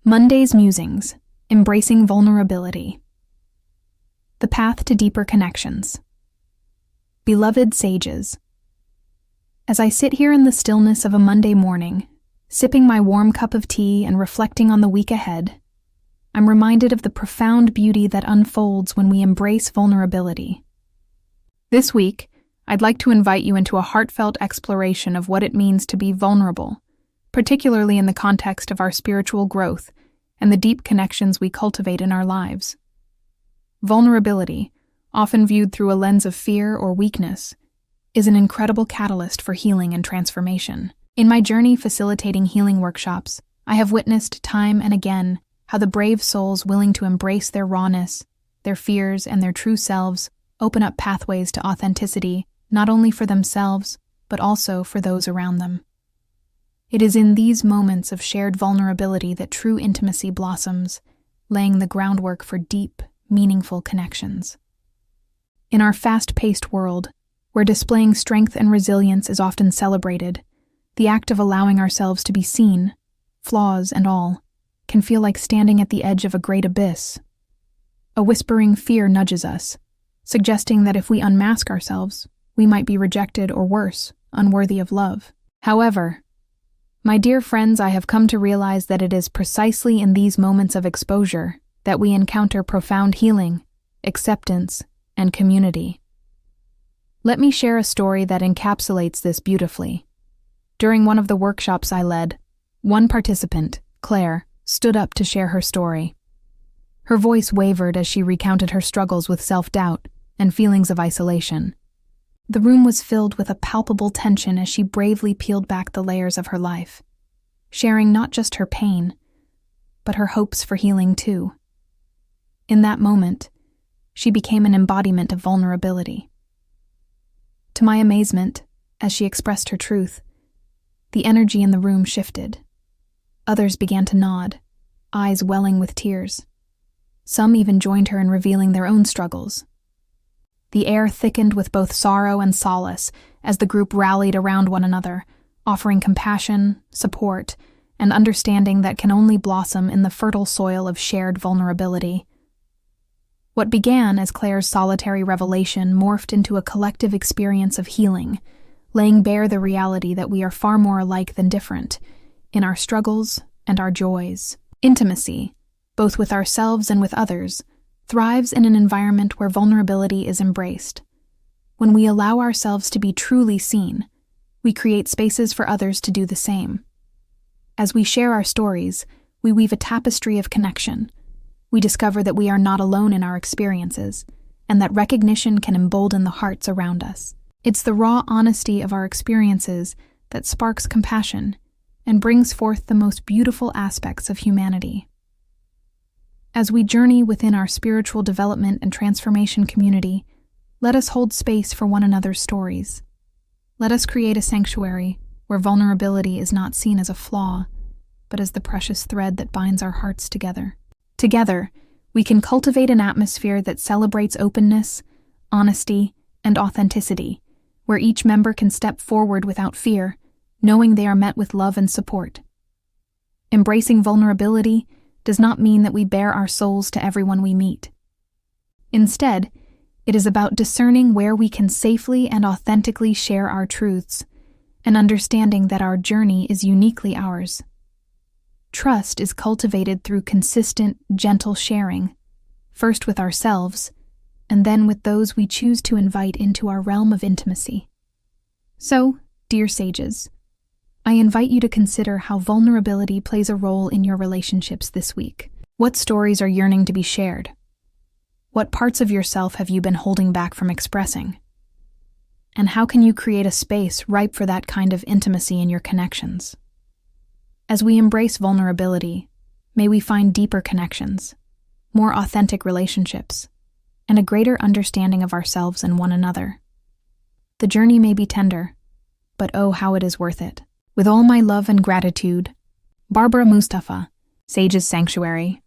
Monday's Musings, Embracing Vulnerability. The Path to Deeper Connections. Beloved sages, as I sit here in the stillness of a Monday morning, sipping my warm cup of tea and reflecting on the week ahead, I'm reminded of the profound beauty that unfolds when we embrace vulnerability. This week, I'd like to invite you into a heartfelt exploration of what it means to be vulnerable, particularly in the context of our spiritual growth and the deep connections we cultivate in our lives. Vulnerability, often viewed through a lens of fear or weakness, is an incredible catalyst for healing and transformation. In my journey facilitating healing workshops, I have witnessed time and again how the brave souls willing to embrace their rawness, their fears, and their true selves open up pathways to authenticity, not only for themselves, but also for those around them. It is in these moments of shared vulnerability that true intimacy blossoms, laying the groundwork for deep, meaningful connections. In our fast-paced world, where displaying strength and resilience is often celebrated, the act of allowing ourselves to be seen, flaws and all, can feel like standing at the edge of a great abyss. A whispering fear nudges us, suggesting that if we unmask ourselves, we might be rejected or worse, unworthy of love. However, my dear friends, I have come to realize that it is precisely in these moments of exposure that we encounter profound healing, acceptance, and community. Let me share a story that encapsulates this beautifully. During one of the workshops I led, one participant, Claire, stood up to share her story. Her voice wavered as she recounted her struggles with self-doubt and feelings of isolation. The room was filled with a palpable tension as she bravely peeled back the layers of her life, sharing not just her pain, but her hopes for healing too. In that moment, she became an embodiment of vulnerability. To my amazement, as she expressed her truth, the energy in the room shifted. Others began to nod, eyes welling with tears. Some even joined her in revealing their own struggles. The air thickened with both sorrow and solace as the group rallied around one another, offering compassion, support, and understanding that can only blossom in the fertile soil of shared vulnerability. What began as Claire's solitary revelation morphed into a collective experience of healing, laying bare the reality that we are far more alike than different, in our struggles and our joys. Intimacy, both with ourselves and with others, thrives in an environment where vulnerability is embraced. When we allow ourselves to be truly seen, we create spaces for others to do the same. As we share our stories, we weave a tapestry of connection. We discover that we are not alone in our experiences, and that recognition can embolden the hearts around us. It's the raw honesty of our experiences that sparks compassion and brings forth the most beautiful aspects of humanity. As we journey within our spiritual development and transformation community, let us hold space for one another's stories. Let us create a sanctuary where vulnerability is not seen as a flaw, but as the precious thread that binds our hearts together. Together, we can cultivate an atmosphere that celebrates openness, honesty, and authenticity, where each member can step forward without fear, knowing they are met with love and support. Embracing vulnerability does not mean that we bare our souls to everyone we meet. Instead, it is about discerning where we can safely and authentically share our truths, and understanding that our journey is uniquely ours. Trust is cultivated through consistent, gentle sharing, first with ourselves, and then with those we choose to invite into our realm of intimacy. So, dear sages, I invite you to consider how vulnerability plays a role in your relationships this week. What stories are yearning to be shared? What parts of yourself have you been holding back from expressing? And how can you create a space ripe for that kind of intimacy in your connections? As we embrace vulnerability, may we find deeper connections, more authentic relationships, and a greater understanding of ourselves and one another. The journey may be tender, but oh, how it is worth it. With all my love and gratitude, Barbara Mustafa, Sage's Sanctuary.